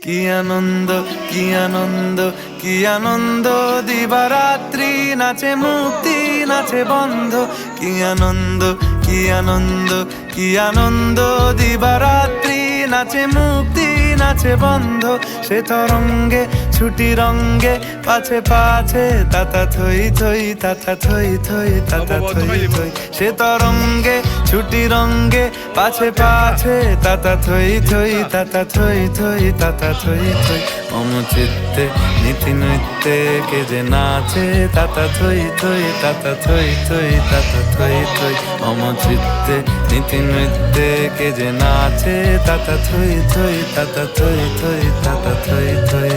কি আনন্দ কি আনন্দ কি আনন্দ দিবারাত্রি নাচে মুক্তি নাচে বন্ধ কি আনন্দ কি আনন্দ কি আনন্দ দিবারাত্রি নাচে মুক্তি নাচে বন্ধ সে তরঙ্গে ছুটি রঙ্গে পাছে পাছে তাতা থই থই তাতা থই থই তাতা থই থই সে তরঙ্গে ছুটি রঙ্গে পাছে পাছে তাতা থই থই তাতা থই থই তাতা থই থই মম চিত্তে নীতি নৃত্যে কে যে নাচে তাতা থই থই তাতা থই থই তাতা থই থই মম চিত্তে নীতি নৃত্যে কে যে নাচে তাতা থই থই তাতা থই থই তাতা থই থই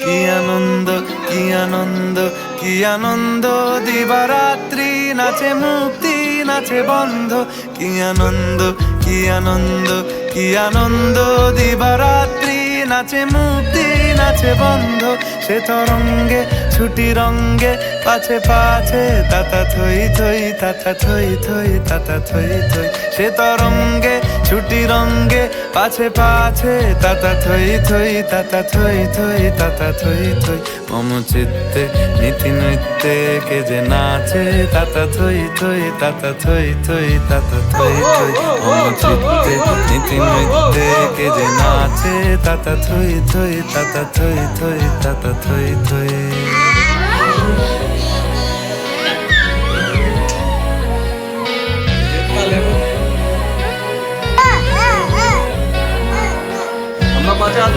কি আনন্দ কি আনন্দ কি আনন্দ দিবারাত্রি নাচে মুক্তি নাচে বন্ধ কি আনন্দ কি আনন্দ কি আনন্দ দিবারাত্রি নাচে মুক্তি নাচে বন্ধ সে তরঙ্গে ছুটি রঙ্গে পাছে পাছে তাতা থই থই তাতা থই থই তাতা থই থই সে তরঙ্গে ছুটি রঙ্গে পাছে পাছে তাতা থই থই তাতা থই থই তাতা থই থই মম চিত্তে নীতি নৃত্যে কে যে নাচে তাতা থই থই তাতা থই থই তাতা থই থই মম চিত্তে নীতি নৃত্যে কে যে নাচে তাতা থই থই তাতা থই থই তাতা থই থই আমরা বাজার